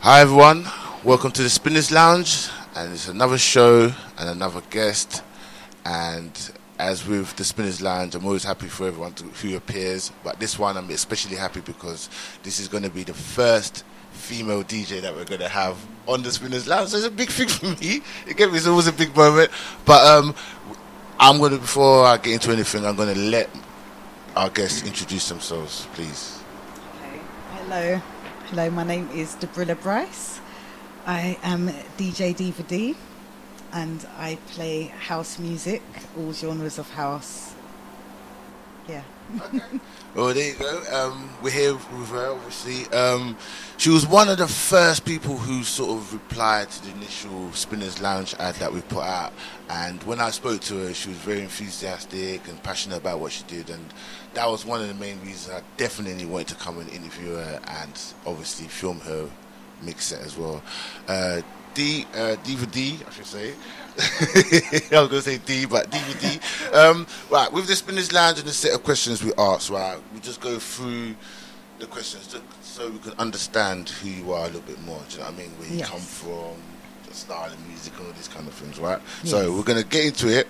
Hi everyone, welcome to the Spinners Lounge, and it's another show and another guest. And as with the Spinners Lounge, I'm always happy for everyone who appears, but this one I'm especially happy because this is going to be the first female DJ that we're going to have on the Spinners Lounge. So it's a big thing for me. It's always a big moment. But before I get into anything, I'm going to let our guests introduce themselves, please. Okay. Hello, my name is Dobrilla Brice. I am DJ Diva Dee, and I play house music, all genres of house. Yeah. Okay. Well, there you go. We're here with her, obviously. She was one of the first people who sort of replied to the initial Spinners Lounge ad that we put out. And when I spoke to her, she was very enthusiastic and passionate about what she did. And that was one of the main reasons I definitely wanted to come and interview her and obviously film her mix set as well. Diva Dee, I should say. I was going to say D, but Diva Dee. Right, with the Spinners Lounge and the set of questions we asked, right, we just go through the questions so we can understand who you are a little bit more. Do you know what I mean? Where you come from, the style of music, and all these kind of things, right? Yes. So we're going to get into it.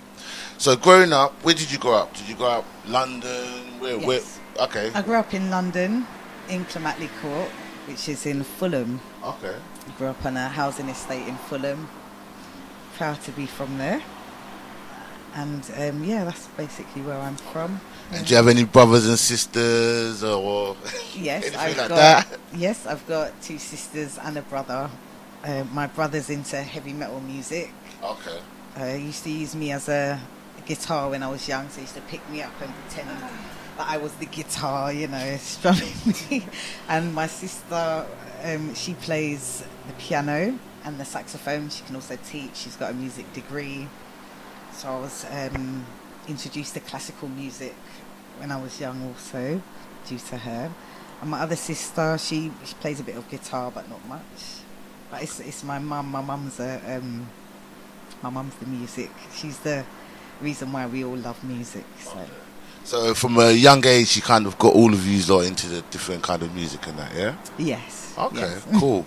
So growing up, where did you grow up? Did you grow up London? Where? Okay. I grew up in London, in Clematley Court, which is in Fulham. Okay. I grew up on a housing estate in Fulham. Proud to be from there. And that's basically where I'm from. And do you have any brothers and sisters or yes, anything that? Yes, I've got two sisters and a brother. My brother's into heavy metal music. Okay. He used to use me as a guitar when I was young, so he used to pick me up and pretend that I was the guitar, strumming me. And my sister, she plays the piano and the saxophone. She can also teach. She's got a music degree. So I was introduced to classical music when I was young also, due to her. And my other sister, she plays a bit of guitar, but not much. But it's my mum. My mum's the music. She's the reason why we all love music. So. Okay. So from a young age, you kind of got all of you lot into the different kind of music and that, yeah? Yes. Okay, yes. Cool.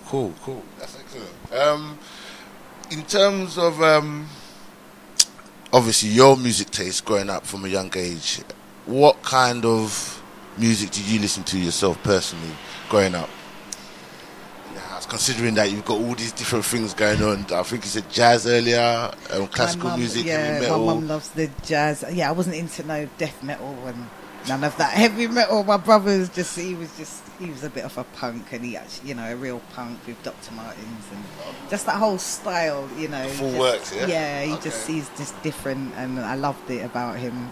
That's excellent. In terms of obviously your music taste growing up from a young age, what kind of music did you listen to yourself personally growing up? Considering that you've got all these different things going on, I think you said jazz earlier, classical music, heavy metal. My mum loves the jazz. Yeah, I wasn't into no death metal and none of that heavy metal. My brother was he was a bit of a punk, and he actually, a real punk with Dr. Martens and just that whole style, The full works, yeah? Yeah, he's just different, and I loved it about him.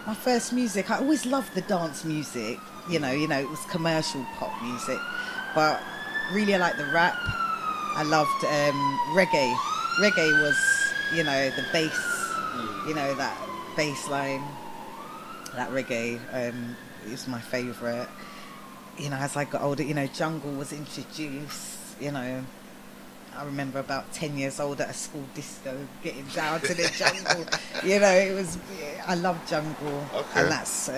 My first music, I always loved the dance music. It was commercial pop music, but really I liked the rap. I loved reggae. Reggae was, the bass, that bass line, that reggae is my favourite. As I got older, jungle was introduced, I remember about 10 years old at a school disco, getting down to the jungle. I love jungle, okay. And that's,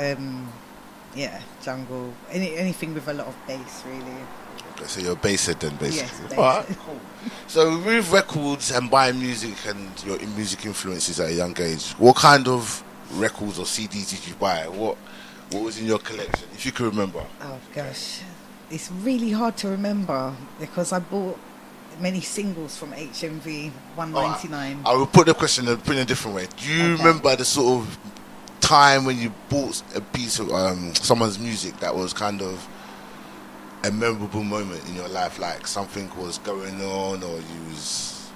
jungle. Anything with a lot of bass, really. Okay, so you're a bass head then, basically. Yes, bass. All right. So with records and buying music and your music influences at a young age, what kind of records or CDs did you buy? What was in your collection, if you can remember? Oh gosh, it's really hard to remember because I bought many singles from HMV, $1.99. I will put the question in a different way. Do you remember the sort of time when you bought a piece of someone's music that was kind of a memorable moment in your life, like something was going on, or you was,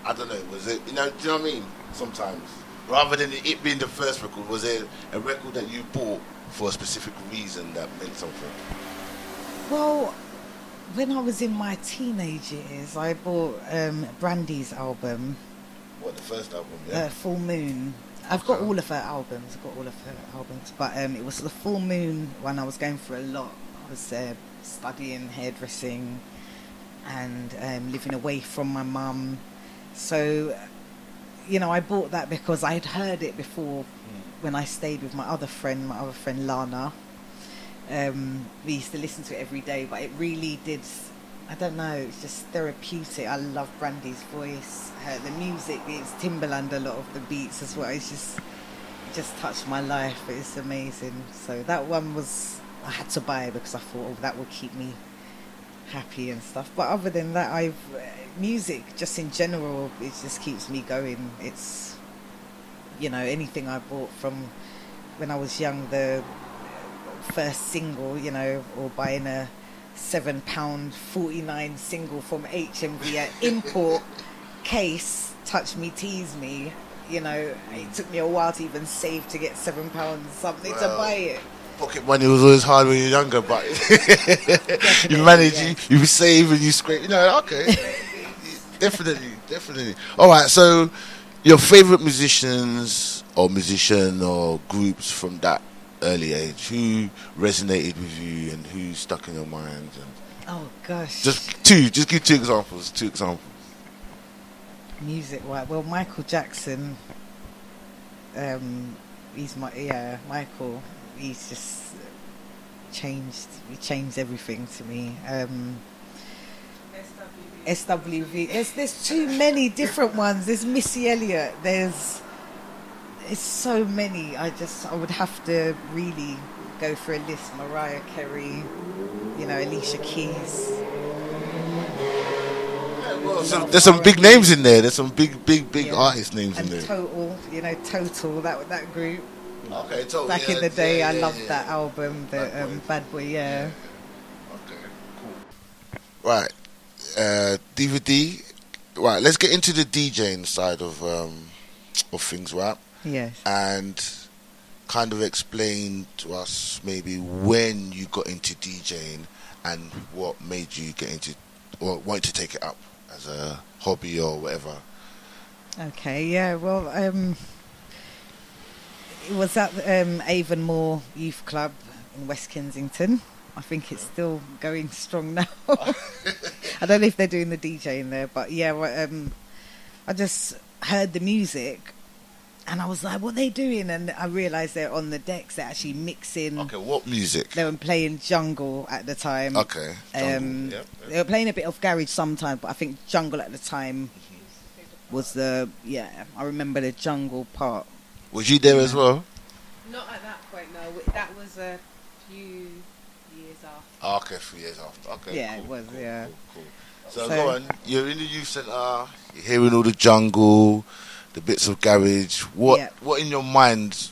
I don't know, was it, do you know what I mean? Sometimes, rather than it being the first record, was it a record that you bought for a specific reason that meant something? Well, when I was in my teenage years, I bought Brandy's album. What, the first album? Yeah. Full Moon. I've got all of her albums. But it was the Full Moon when I was going through a lot. I was studying hairdressing and living away from my mum. So, I bought that because I had heard it before when I stayed with my other friend Lana. We used to listen to it every day, but it really did. I don't know. It's just therapeutic. I love Brandy's voice, the music. It's Timbaland, a lot of the beats as well. It just touched my life. It's amazing. So that one I had to buy it because I thought, oh, that will keep me happy and stuff. But other than that, music just in general, it just keeps me going. It's, anything I bought from when I was young, the first single, or buying a £7.49 single from HMV at import case, Touch Me, Tease Me. It took me a while to even save to get £7 something to buy it. Pocket money was always hard when you're younger, but you manage, you save and you scrape. Okay, definitely. All right, so your favorite musicians or musician or groups from that early age, who resonated with you and who stuck in your mind? Oh gosh, just give two examples. Music, right? Well, Michael Jackson. He's Michael. He's just changed. He changed everything to me. SWV. There's too many different ones. There's Missy Elliott. It's so many. I would have to really go for a list. Mariah Carey, Alicia Keys. Well, so there's some big names in there. There's some big artist names in there. Total, that group. Okay, Total. Back in the day, I loved that album, Bad Boy. Yeah. Okay, cool. Right, Diva Dee. Right, let's get into the DJing side of things, right? Yes. And kind of explain to us maybe when you got into DJing and what made you get into or want to take it up as a hobby or whatever. Okay, yeah, well, it was at Avonmore Youth Club in West Kensington. I think it's still going strong now. I don't know if they're doing the DJing there, but yeah, I just heard the music and I was like, what are they doing? And I realised they're on the decks, they're actually mixing. Okay, what music? They were playing jungle at the time. Okay. Jungle, yep. They were playing a bit of garage sometimes, but I think jungle at the time was I remember the jungle part. Was you there as well? Not at that point, no. That was a few years after. Okay, a few years after. Okay. Yeah, cool, it was, cool, yeah. Cool. So go on, you're in the youth centre, you're hearing all the jungle, the bits of garage. What in your mind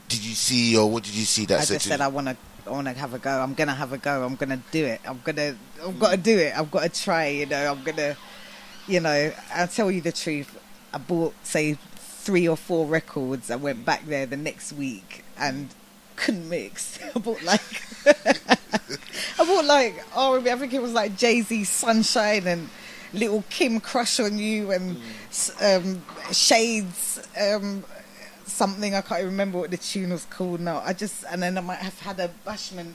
did you see, or what did you see that I said just to said, you? I want to have a go. I'm gonna have a go. I'm gonna do it. I've got to do it. I've got to try. I'm gonna, I'll tell you the truth. I bought, say, 3 or 4 records. I went back there the next week and couldn't mix. I bought I think it was like Jay-Z's Sunshine and Little Kim Crush on You and Shades something. I can't remember what the tune was called now. And then I might have had a Bashman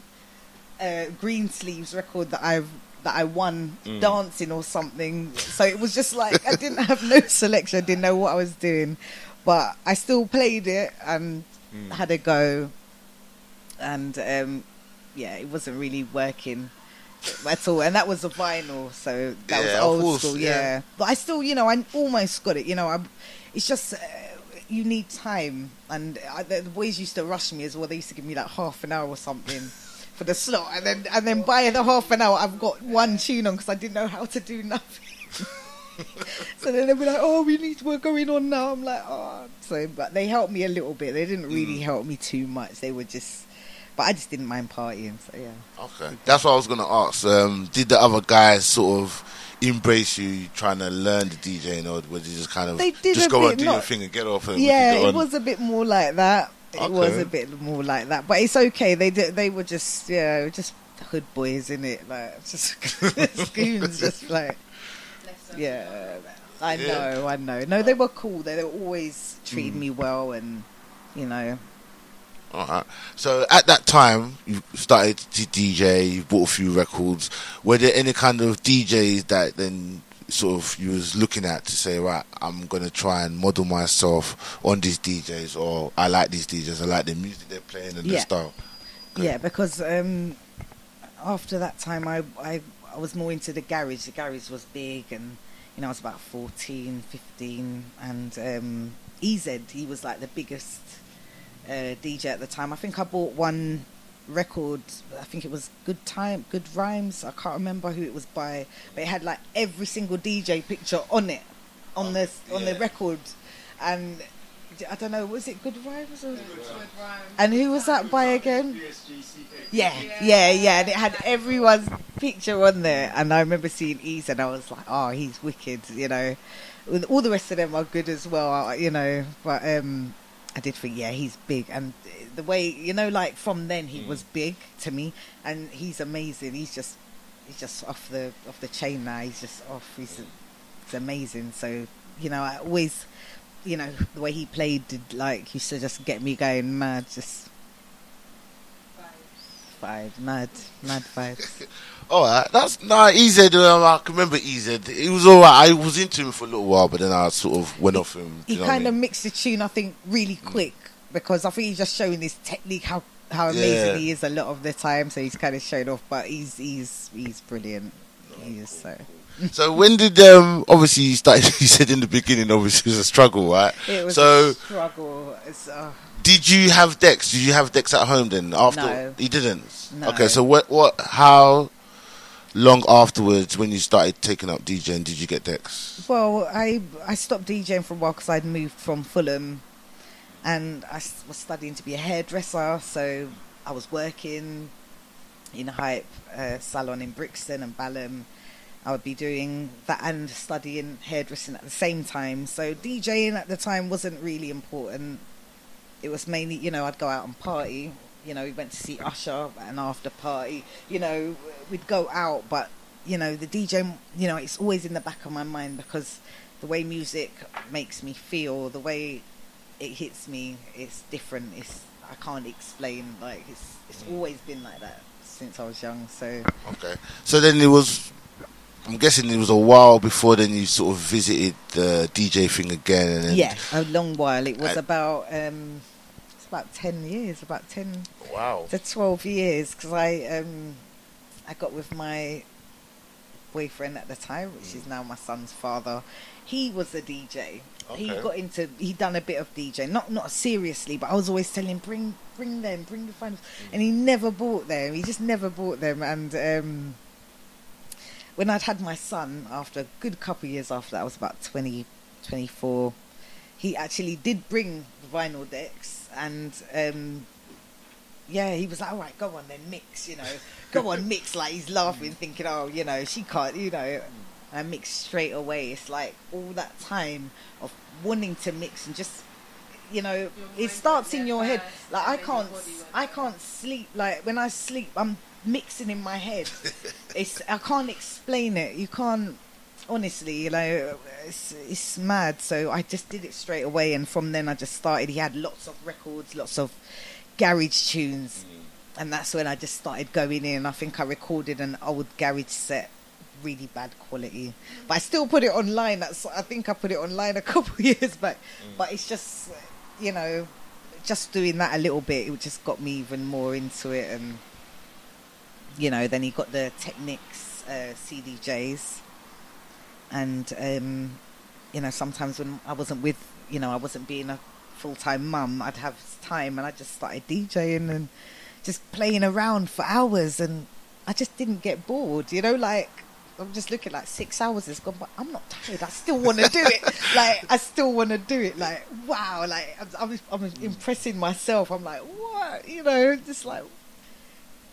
Green Sleeves record that I won dancing or something. So it was just like I didn't have no selection. I didn't know what I was doing, but I still played it and had a go. And it wasn't really working at all. And that was a vinyl, so that was old school. Yeah, but I still, I almost got it. It's just you need time. And the boys used to rush me as well. They used to give me like half an hour or something for the slot, and then by the half an hour I've got one tune on because I didn't know how to do nothing. So then they'd be like, oh, we're going on now. I'm like, oh. So, but they helped me a little bit. They didn't really help me too much. They were just, but I just didn't mind partying. So yeah. Okay, that's what I was gonna ask. Did the other guys sort of embrace you trying to learn the DJing, or was you just kind of just go and do your thing and get off? And it was a bit more like that. It was a bit more like that, but it's okay. They were just just hood boys in it, like just goons, just like I know. No, they were cool. They were always treating me well, and All right. So at that time, you started to DJ. You bought a few records. Were there any kind of DJs that then sort of you was looking at to say, right, I'm gonna try and model myself on these DJs, or I like these DJs, I like the music they're playing and the style? Okay. Yeah, because after that time, I was more into the garage. The garage was big, and I was about 14, 15, and EZ, he was like the biggest DJ at the time. I think I bought one record. I think it was Good Rhymes. I can't remember who it was by, but it had like every single DJ picture on it, on the record, and I don't know, was it Good Rhymes? Or? Good Rhymes. And who was that by again? Yeah. And it had everyone's picture on there. And I remember seeing Ease, and I was like, oh, he's wicked, All the rest of them are good as well, But I did think, yeah, he's big. And the way, like from then he was big to me, and he's amazing. He's just off the chain now. He's just off. He's amazing. So, I always, the way he played used to just get me going mad, just mad vibes. Alright, that's EZ. I can remember EZ. He was alright. I was into him for a little while, but then I sort of went off him. He kind of mixed the tune, I think, really quick, because I think he's just showing his technique, how amazing he is a lot of the time. So he's kind of showing off, but he's brilliant. He is so. So when did obviously you started? You said in the beginning, obviously it was a struggle, right? It was a struggle. Did you have decks? Did you have decks at home then? After no, you didn't. No. Okay, so how long afterwards, when you started taking up DJing, did you get decks? Well, I stopped DJing for a while because I'd moved from Fulham, and I was studying to be a hairdresser. So I was working in a hype salon in Brixton and Balham. I would be doing that and studying hairdressing at the same time. So DJing at the time wasn't really important. It was mainly, I'd go out and party. We went to see Usher at an after party. We'd go out, but, the DJ, it's always in the back of my mind, because the way music makes me feel, the way it hits me, it's different. I can't explain. It's always been like that since I was young. So okay. So then I'm guessing it was a while before then you sort of visited the DJ thing again. Yeah, a long while. It was about 10 years, about 10 to 12 years, because I got with my boyfriend at the time, which is now my son's father. He was a DJ. Okay. He'd done a bit of DJ, not seriously, but I was always telling him, bring the finals, and he never bought them. He just never bought them, and when I'd had my son, after a good couple of years after that, I was about 20, 24, he actually did bring the vinyl decks, and he was like, all right, go on then, mix, go on, mix, like he's laughing, thinking, oh, she can't, I mixed straight away. It's like all that time of wanting to mix and just, it starts in your head. Like I can't sleep. Like when I sleep, I'm mixing in my head. I can't explain it. You can't, honestly, it's mad. So I just did it straight away, and from then I just started. He had lots of records, lots of garage tunes, and that's when I just started going in. I think I recorded an old garage set, really bad quality, but I still put it online. I think I put it online a couple of years back, but it's just, just doing that a little bit, it just got me even more into it. And then he got the Technics CDJs, and sometimes when I wasn't I wasn't being a full-time mum, I'd have time, and I just started DJing and just playing around for hours, and I just didn't get bored. I'm just looking, 6 hours has gone, but I'm not tired. I still want to do it. I still want to do it. Wow. I'm impressing myself. I'm like, what? Just like.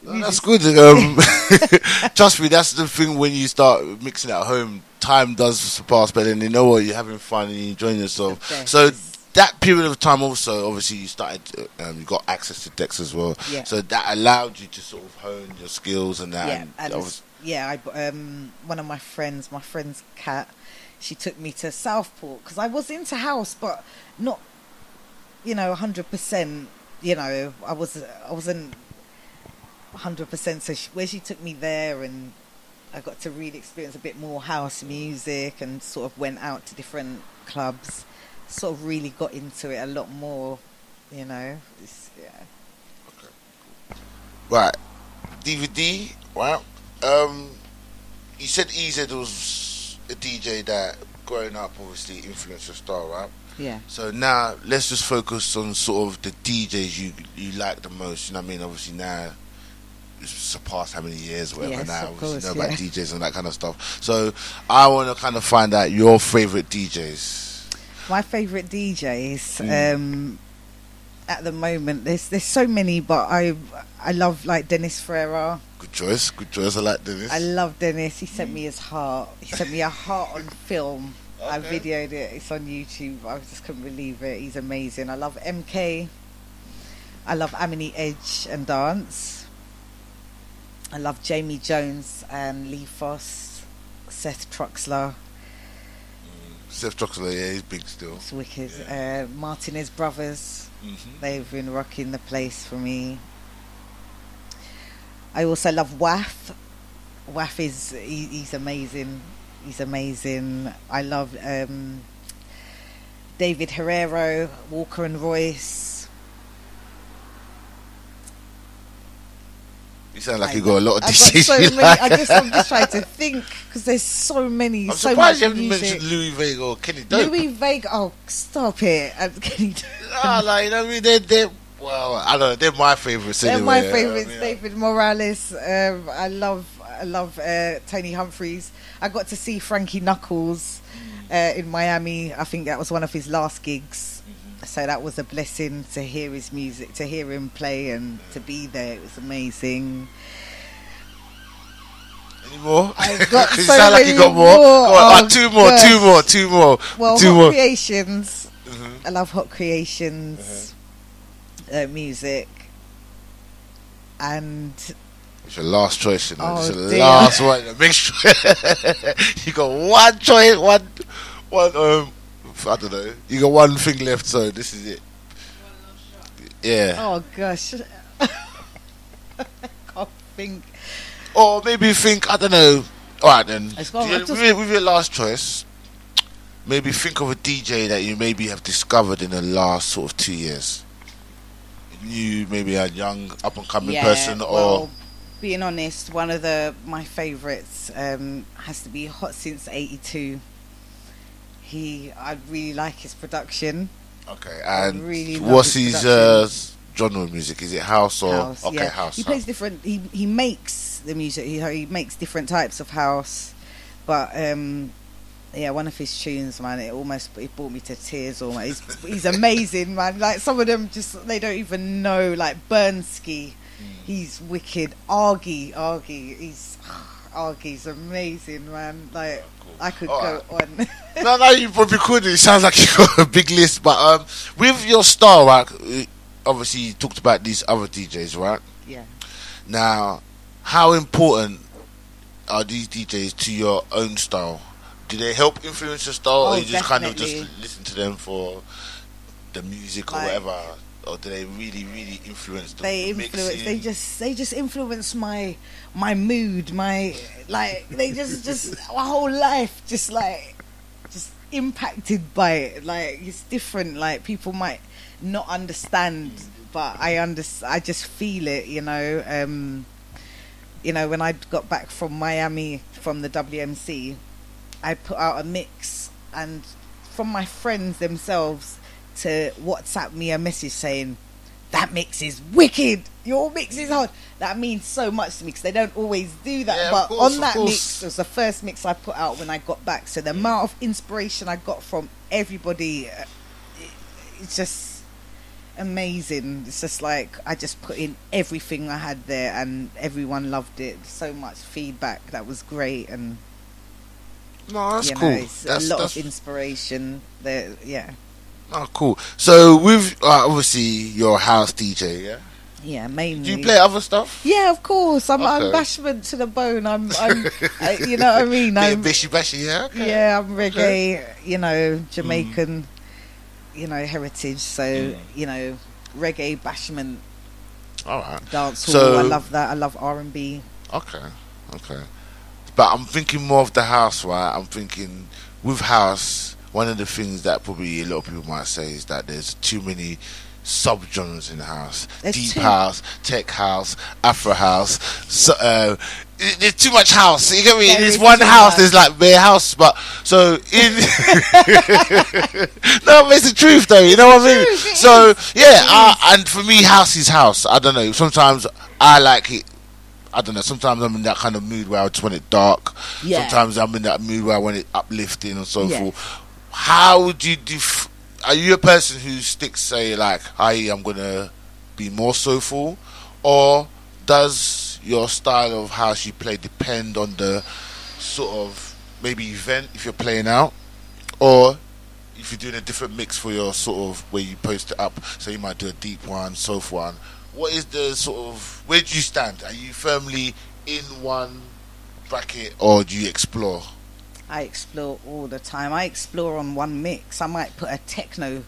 No, that's good. Trust me, that's the thing. When you start mixing at home, time does pass better, and you're having fun and you're enjoying yourself. So that period of time also, obviously, you started, you got access to decks as well. Yeah. So that allowed you to sort of hone your skills and that. Yeah, one of my friend's Kat, she took me to Southport, because I was into house, but not, 100%. I wasn't 100%. So where she took me there, and I got to really experience a bit more house music, and sort of went out to different clubs, sort of really got into it a lot more. Right, Diva Dee, right? Um, you said EZ was a DJ that growing up obviously influenced your style, right? Yeah. So now let's just focus on sort of the DJs you like the most. You know what I mean? Obviously now it's surpassed how many years or whatever. Yes, now of obviously course, you know about yeah. DJs and that kind of stuff. So I want to kind of find out your favorite DJs. My favourite DJs, at the moment, there's so many, but I love like Dennis Ferrer. Good choice. I like Dennis. I love Dennis. He sent me his heart. He sent me a heart on film. I Okay. videoed it. It's on YouTube. I just couldn't believe it. He's amazing. I love MK. I love Amity Edge and Dance. I love Jamie Jones and Lee Foss, Seth Troxler. Seth Troxler, yeah, he's big still. It's wicked. Yeah. Martinez Brothers. They've been rocking the place for me. I also love Waf. Waf he's amazing. He's amazing. I love David Herrero, Walker and Royce. You sound like you got a lot of I've got DJs. so you many. like. I'm just trying to think because there's so many. I'm so surprised much you haven't music. mentioned Louis Vega or Kenny Dope. Louis Vega. Oh, stop it! Kenny Dope. Like, you know what I mean? They're well, I don't know. They're my favourites. They're anyway, my you know favourites. what I mean? David Morales. I love Tony Humphries. I got to see Frankie Knuckles in Miami. I think that was one of his last gigs. So that was a blessing to hear his music, to hear him play, and to be there. It was amazing. Any more? I've got 'Cause you so sound like you many got more. more. Go on, Oh, two more. Well, two Hot more. Creations. I love Hot Creations music. And It's your last choice, you know. Oh, It's your dear. last one. Make sure you got one choice, one. I don't know. You got one thing left, so this is it. Yeah. oh gosh, I can't think. Or maybe think, I don't know. Alright then. It's got- With your last choice, maybe think of a DJ that you maybe have discovered in the last sort of 2 years. You maybe a young up and coming person, or well, being honest, one of my favourites has to be Hot Since '82. I really like his production. okay. And really love what's his his production. genre of music? Is it house or House, okay, yeah. house? He plays different. He makes the music. He makes different types of house, but yeah, one of his tunes, man, it brought me to tears. Almost, he's amazing, man. Like some of them, just they don't even know. Like Bernski, he's wicked. Argy, Argy's amazing, man. Like I could go on. No, you probably could. It sounds like you got a big list, but with your style, right? Obviously, you talked about these other DJs, right? Yeah. Now, how important are these DJs to your own style? Do they help influence your style, or you just kind of just definitely. listen to them for the music or Like- whatever? Or do they really, really influence the They mixing? influence. They just influence my mood. They just my whole life just impacted by it. Like it's different. Like people might not understand, but I just feel it. You know. When I got back from Miami from the WMC, I put out a mix, and from my friends themselves to WhatsApp me a message saying, "That mix is wicked. Your mix is hard." That means so much to me because they don't always do that. Yeah, but of course, on that of course. mix, it was the first mix I put out when I got back. So the amount of inspiration I got from everybody, it's just amazing. It's just like I just put in everything I had there, and everyone loved it. So much feedback. That was great, and No, that's you know, cool. it's That's a lot of inspiration there. Yeah. oh, cool. So with obviously you're a house DJ, yeah. Yeah, mainly. Do you play other stuff? Yeah, of course. I'm Okay. bashment to the bone. You know what I mean? Bit I'm, of bishy bashy, yeah. Okay. yeah, I'm reggae. You know, Jamaican. You know, heritage. So you know, reggae, bashment, All right. dancehall. So- I love that. I love R&B. Okay. But I'm thinking more of the house, right? I'm thinking with house, one of the things that probably a lot of people might say is that there's too many subgenres in the house. There's Deep two. house, tech house, Afro house. So, there's too much house. You get me? There There's is one too house. much. There's like bare house, but so in no, but it's the truth though. You know what I mean? Truth, it So is. yeah, and for me, house is house. I don't know. Sometimes I like it. I don't know. Sometimes I'm in that kind of mood where I just want it dark. Yeah. Sometimes I'm in that mood where I want it uplifting and so Yeah. forth. How would you are you a person who sticks, say, like, I'm gonna be more soulful, or does your style of house you play depend on the sort of maybe event if you're playing out, or if you're doing a different mix for your sort of where you post it up? So you might do a deep one, soulful one. What is the sort of, where do you stand? Are you firmly in one bracket, or do you explore? I explore all the time. I explore on one mix. I might put a techno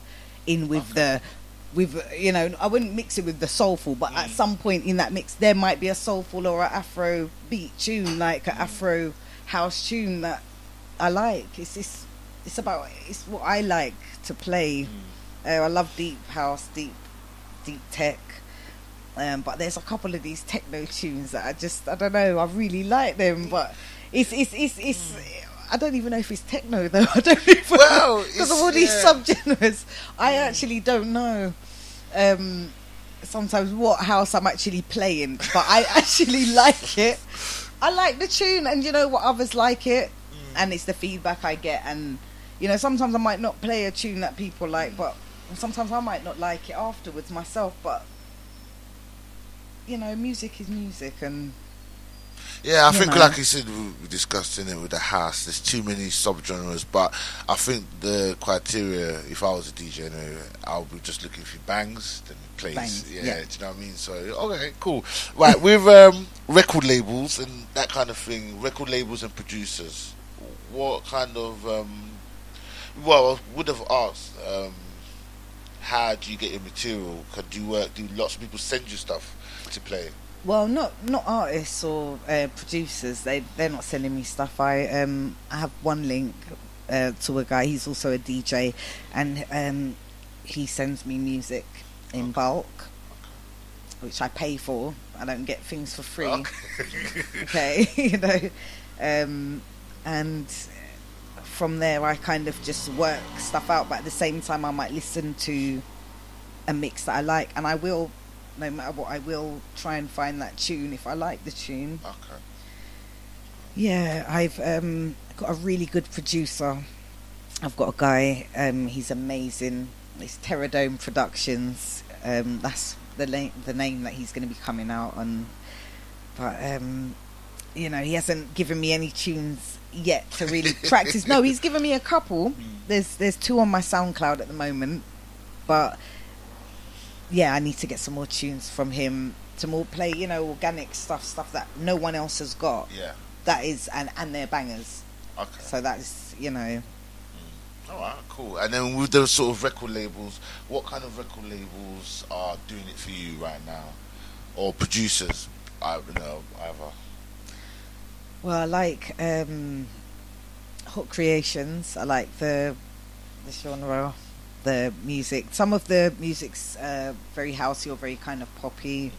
in with I wouldn't mix it with the soulful, but at some point in that mix there might be a soulful or an Afro beat tune, like an Afro house tune that I like. It's what I like to play. I love deep house, deep tech. But there's a couple of these techno tunes that I don't know, I really like them, but it's I don't even know if it's techno though. I don't even Well, because of all these subgenres. I actually don't know sometimes what house I'm actually playing, but I actually like it. I like the tune, and you know what, others like it, and it's the feedback I get. And you know, sometimes I might not play a tune that people like, but sometimes I might not like it afterwards myself. But you know, music is music, and yeah, I think know. like you said, we discussed in it with the house, there's too many subgenres, but I think the criteria, if I was a DJ, I'll be just looking for bangs, then it plays. Bangs, Yeah, yeah. do you know what I mean? So, okay, cool. Right, with record labels and that kind of thing, record labels and producers, what kind of, well, I would have asked, how do you get your material? Do lots of people send you stuff to play? well, not artists or producers. They're not sending me stuff. I have one link to a guy. He's also a DJ, and he sends me music in bulk, which I pay for. I don't get things for free. Okay, you know, and from there I kind of just work stuff out. But at the same time, I might listen to a mix that I like, and I will. No matter what, I will try and find that tune if I like the tune. Okay. Yeah, I've got a really good producer. I've got a guy, he's amazing. It's Terradome Productions. That's the name that he's going to be coming out on. But, you know, he hasn't given me any tunes yet to really practice. No, he's given me a couple. There's 2 on my SoundCloud at the moment. But yeah, I need to get some more tunes from him to more play, you know, organic stuff that no one else has got. Yeah. That is, and they're bangers. Okay. So that's, you know. Alright, cool. And then with those sort of record labels, what kind of record labels are doing it for you right now? Or producers, either. Well, I like Hot Creations. I like the genre, the music. Some of the music's very housey or very kind of poppy.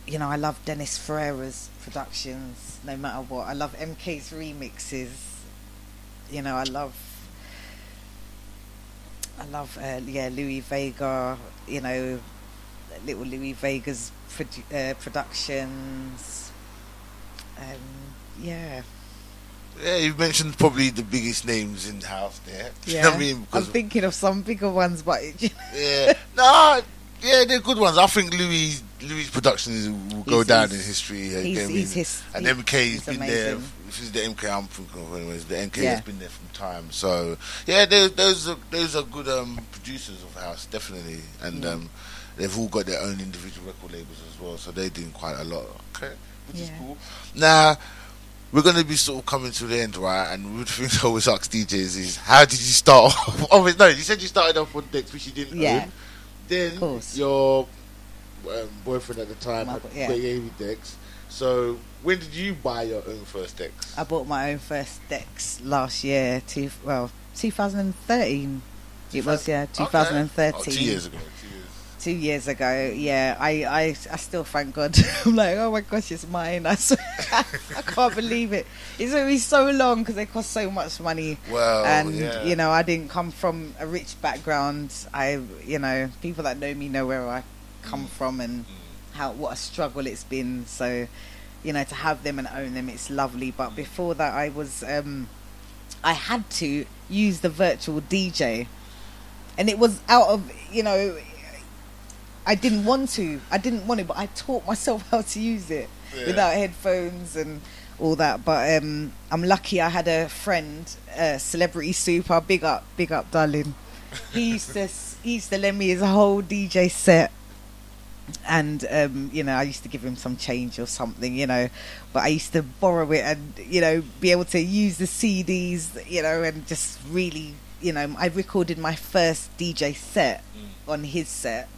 You know, I love Dennis Ferrera's productions, no matter what. I love MK's remixes. You know, I love Louis Vega. You know, little Louis Vega's productions. Yeah. Yeah, you mentioned probably the biggest names in the house there. Yeah, You know what I mean? I'm Because, thinking of some bigger ones, but yeah, no, yeah, they're good ones. I think Louis' productions will go down in history. And MK's been there. amazing. This is the MK I'm thinking of, anyways. The MK Yeah. has been there from time. So yeah, those are good producers of the house, definitely, and they've all got their own individual record labels as well. So they're doing quite a lot. Okay, which is cool. Now, we're going to be sort of coming to the end, right? And one of the things I always ask DJs is, how did you start off? Oh, no, you said you started off on decks, which you didn't own. Then of course. your boyfriend at the time Yeah. gave you decks. So when did you buy your own first decks? I bought my own first decks last year, 2013. It was, yeah, Okay. 2013. Oh, 2 years ago. 2 years ago, yeah. I still thank God. I'm like, oh my gosh, it's mine. I can't believe it. It's only so long because they cost so much money. Well, and yeah. you know, I didn't come from a rich background. You know, people that know me know where I come from and what a struggle it's been. So, you know, to have them and own them, it's lovely. But before that, I was I had to use the virtual DJ, and it was out of, you know, I didn't want it, but I taught myself how to use it without headphones and all that. But I'm lucky I had a friend, Celebrity Super, big up darling. He used to lend me his whole DJ set, and you know, I used to give him some change or something, you know, but I used to borrow it and, you know, be able to use the CDs, you know, and just really, you know, I recorded my first DJ set on his set,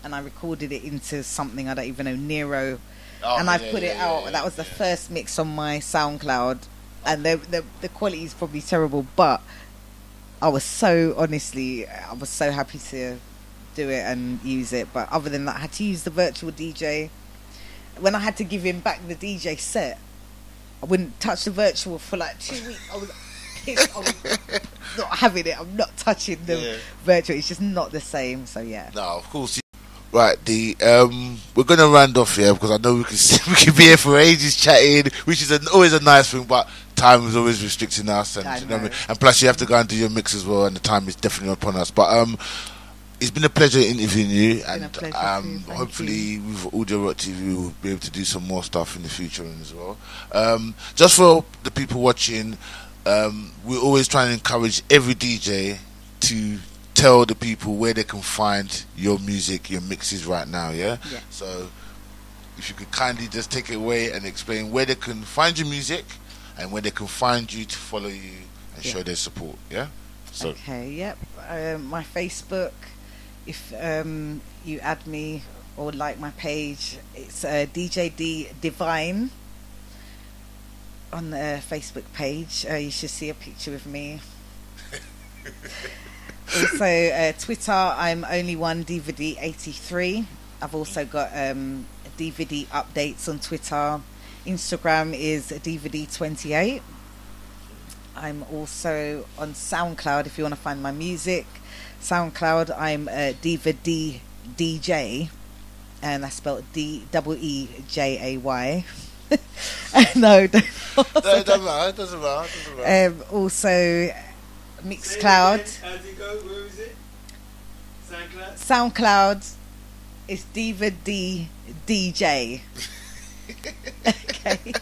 and I recorded it into something I don't even know, Nero, and I put it out. That was the first mix on my SoundCloud, and the quality is probably terrible, but I was so happy to do it and use it. But other than that, I had to use the virtual DJ. When I had to give him back the DJ set, I wouldn't touch the virtual for like 2 weeks. I was pissed. I was not having it. I'm not touching the virtual. It's just not the same. So yeah. No, of course. Right, we're gonna round off here because I know we can be here for ages chatting, which is always a nice thing, but time is always restricting us, and you know what I mean? And plus you have to go and do your mix as well, and the time is definitely upon us. But it's been a pleasure interviewing you, and hopefully with Audio Rock TV we'll be able to do some more stuff in the future as well. Just for the people watching, we're always trying to encourage every DJ to tell the people where they can find your music, your mixes right now, yeah? So if you could kindly just take it away and explain where they can find your music and where they can find you to follow you and show their support, yeah? So okay, my Facebook, if you add me or like my page, it's DJ Divine on the Facebook page. You should see a picture of me. Also, Twitter, I'm only one Diva Dee 83. I've also got Diva Dee updates on Twitter. Instagram is Diva Dee 28. I'm also on SoundCloud if you want to find my music. SoundCloud, I'm Diva Dee DJ, and that's spelled DEEJAY. No, it doesn't matter. Also, Mixcloud. How does it go? Where is it? SoundCloud? SoundCloud is Diva Dee DJ. Okay.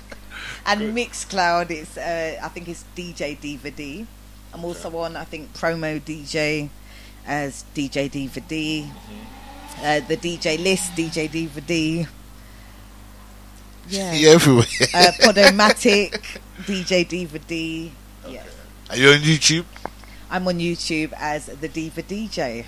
And Mixcloud is I think it's DJ Diva Dee. I'm also on, I think, Promo DJ as DJ Diva Dee. The DJ list, DJ Diva Dee. Yeah. Everywhere. Podomatic, DJ Diva Dee. Okay. Yeah. Are you on YouTube? I'm on YouTube as the Diva DJ.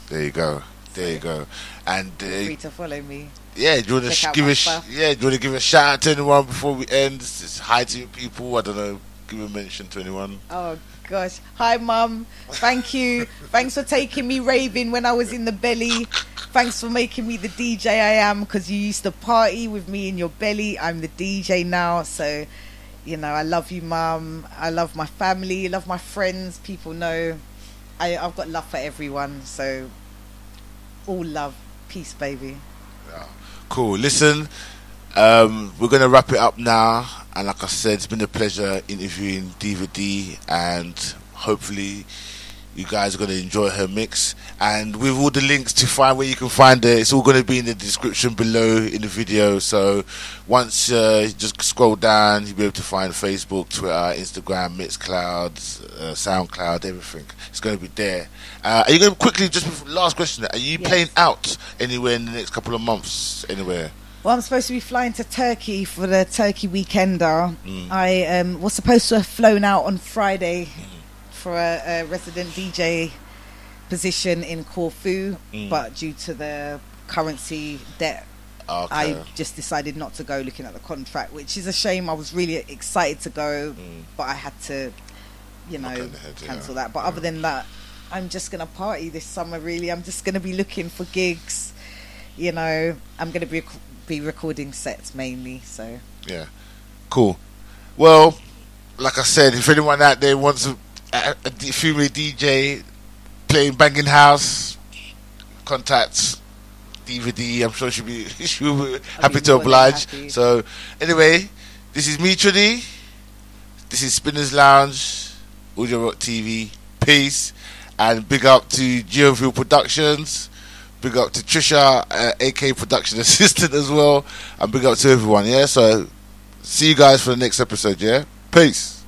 There you go. There you go. And feel free to follow me. Yeah, do you want to give a shout out to anyone before we end? Just hi to your people. I don't know. Give a mention to anyone. Oh gosh, hi mum. Thank you. Thanks for taking me raving when I was in the belly. Thanks for making me the DJ I am, because you used to party with me in your belly. I'm the DJ now, so you know I love you, mum. I love my family. I love my friends. People know I've got love for everyone. So all love, peace, baby. Yeah. Cool. Listen, we're gonna wrap it up now, and like I said, it's been a pleasure interviewing Diva Dee, and hopefully you guys are going to enjoy her mix. And with all the links to find where you can find her, it's all going to be in the description below in the video. So once you just scroll down, you'll be able to find Facebook, Twitter, Instagram, Mixcloud, SoundCloud, everything. It's going to be there. Are you going to quickly, just before, last question, are you playing out anywhere in the next couple of months, anywhere? Well, I'm supposed to be flying to Turkey for the Turkey Weekender. I was supposed to have flown out on Friday for a resident DJ position in Corfu, but due to the currency debt, I just decided not to go, looking at the contract, which is a shame. I was really excited to go, but I had to, cancel that. But other than that, I'm just going to party this summer, really. I'm just going to be looking for gigs. You know, I'm going to be recording sets mainly, so. Yeah, cool. Well, like I said, if anyone out there wants a female DJ playing banging house, contact Diva Dee. I'm sure she'll be happy to oblige. Happy. So, anyway, this is me, Trudy. This is Spinners Lounge, Audio Rock TV. Peace. And big up to Geoville Productions. Big up to Trisha, AK Production Assistant as well. And big up to everyone, yeah? So, see you guys for the next episode, yeah? Peace.